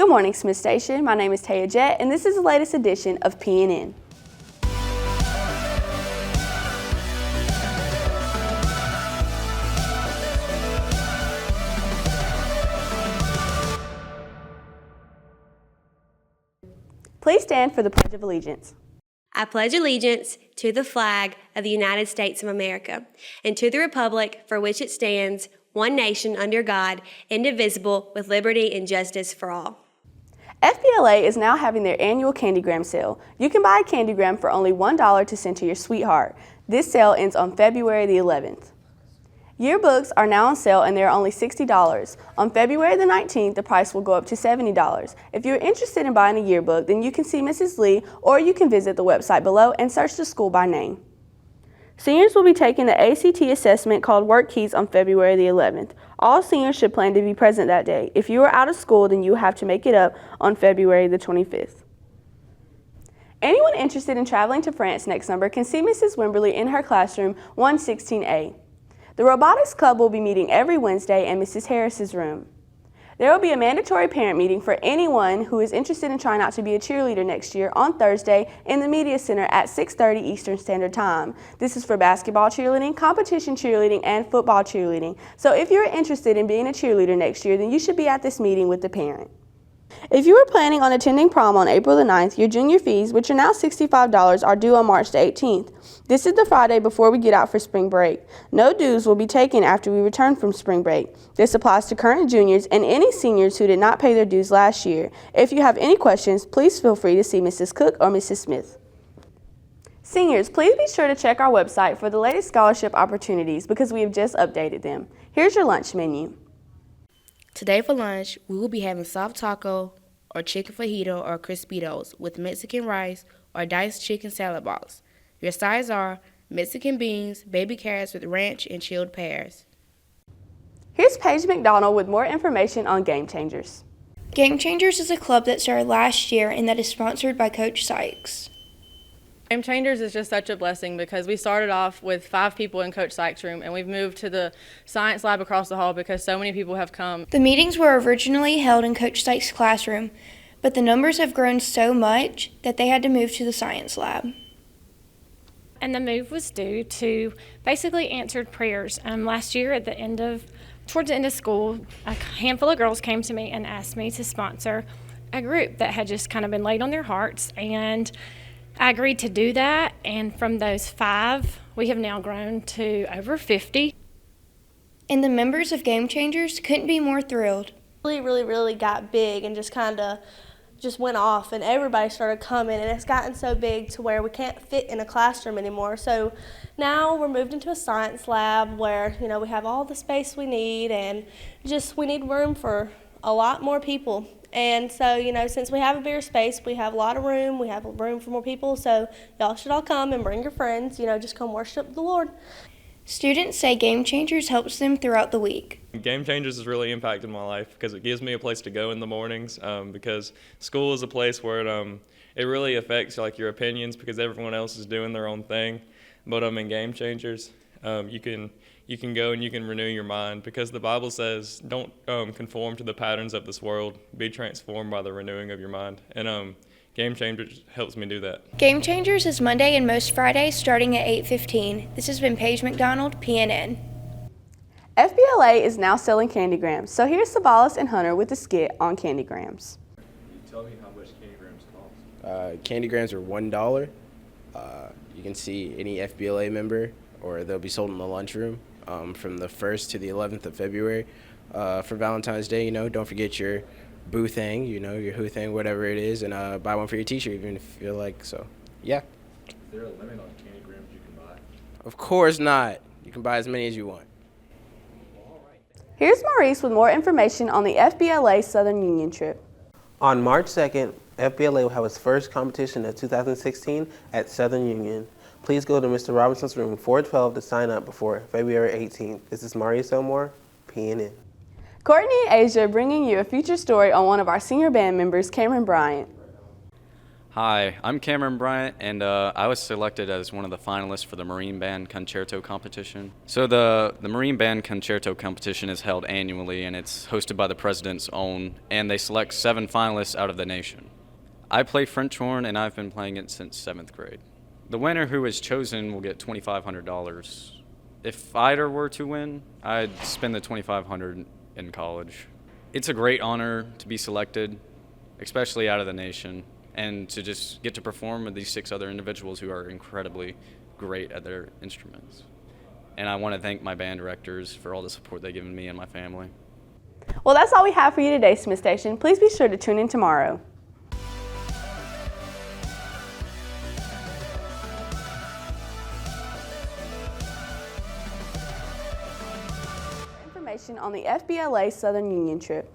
Good morning, Smith Station. My name is Taya Jett, and this is the latest edition of PNN. Please stand for the Pledge of Allegiance. I pledge allegiance to the flag of the United States of America and to the republic for which it stands, one nation under God, indivisible, with liberty and justice for all. FBLA is now having their annual Candygram sale. You can buy a Candygram for only $1 to send to your sweetheart. This sale ends on February the 11th. Yearbooks are now on sale and they're only $60. On February the 19th, the price will go up to $70. If you're interested in buying a yearbook, then you can see Mrs. Lee or you can visit the website below and search the school by name. Seniors will be taking the ACT assessment called Work Keys on February the 11th. All seniors should plan to be present that day. If you are out of school, then you have to make it up on February the 25th. Anyone interested in traveling to France next summer can see Mrs. Wimberly in her classroom 116A. The Robotics Club will be meeting every Wednesday in Mrs. Harris's room. There will be a mandatory parent meeting for anyone who is interested in trying out to be a cheerleader next year on Thursday in the Media Center at 6:30 Eastern Standard Time. This is for basketball cheerleading, competition cheerleading, and football cheerleading. So if you're interested in being a cheerleader next year, then you should be at this meeting with the parent. If you are planning on attending prom on April the 9th, your junior fees, which are now $65, are due on March the 18th. This is the Friday before we get out for spring break. No dues will be taken after we return from spring break. This applies to current juniors and any seniors who did not pay their dues last year. If you have any questions, please feel free to see Mrs. Cook or Mrs. Smith. Seniors, please be sure to check our website for the latest scholarship opportunities because we have just updated them. Here's your lunch menu. Today for lunch, we will be having soft taco or chicken fajito or crispitos with Mexican rice or diced chicken salad balls. Your sides are Mexican beans, baby carrots with ranch, and chilled pears. Here's Paige McDonald with more information on Game Changers. Game Changers is a club that started last year and that is sponsored by Coach Sykes. Game Changers is just such a blessing because we started off with 5 people in Coach Sykes' room and we've moved to the science lab across the hall because so many people have come. The meetings were originally held in Coach Sykes' classroom, but the numbers have grown so much that they had to move to the science lab. And the move was due to basically answered prayers. Last year towards the end of school, a handful of girls came to me and asked me to sponsor a group that had just kind of been laid on their hearts, and I agreed to do that, and from those 5, we have now grown to over 50. And the members of Game Changers couldn't be more thrilled. Really got big and just went off, and everybody started coming, and it's gotten so big to where we can't fit in a classroom anymore. So now we're moved into a science lab where, we have all the space we need, and we need room for a lot more people. And so, since we have a bigger space, we have a lot of room, we have room for more people, so y'all should all come and bring your friends, just come worship the Lord. Students say Game Changers helps them throughout the week. Game Changers has really impacted my life because it gives me a place to go in the mornings, because school is a place where it really affects your opinions because everyone else is doing their own thing. But in Game Changers, you can go and you can renew your mind because the Bible says don't conform to the patterns of this world, be transformed by the renewing of your mind. And Game Changers helps me do that. Game Changers is Monday and most Fridays starting at 8:15. This has been Paige McDonald, PNN. FBLA is now selling candygrams, so here's Savalas and Hunter with the skit on candygrams. Can you tell me how much candygrams cost? Candygrams are $1. You can see any FBLA member, or they'll be sold in the lunchroom from the 1st to the 11th of February. For Valentine's Day, don't forget your boo thing, your who thing, whatever it is, and buy one for your teacher even if you feel like so. Yeah. Is there a limit on candygrams you can buy? Of course not. You can buy as many as you want. Here's Maurice with more information on the FBLA Southern Union trip. On March 2nd, FBLA will have its first competition of 2016 at Southern Union. Please go to Mr. Robinson's room 412 to sign up before February 18th. This is Maurice Elmore, PNN. Courtney and Asia bringing you a feature story on one of our senior band members, Cameron Bryant. Hi, I'm Cameron Bryant, and I was selected as one of the finalists for the Marine Band Concerto Competition. So the Marine Band Concerto Competition is held annually, and it's hosted by the President's Own, and they select 7 finalists out of the nation. I play French horn, and I've been playing it since 7th grade. The winner who is chosen will get $2,500. If I were to win, I'd spend the $2,500 in college. It's a great honor to be selected, especially out of the nation, and to just get to perform with these 6 other individuals who are incredibly great at their instruments. And I want to thank my band directors for all the support they've given me and my family. Well, that's all we have for you today, Smith Station. Please be sure to tune in tomorrow. Information on the FBLA Southern Union trip.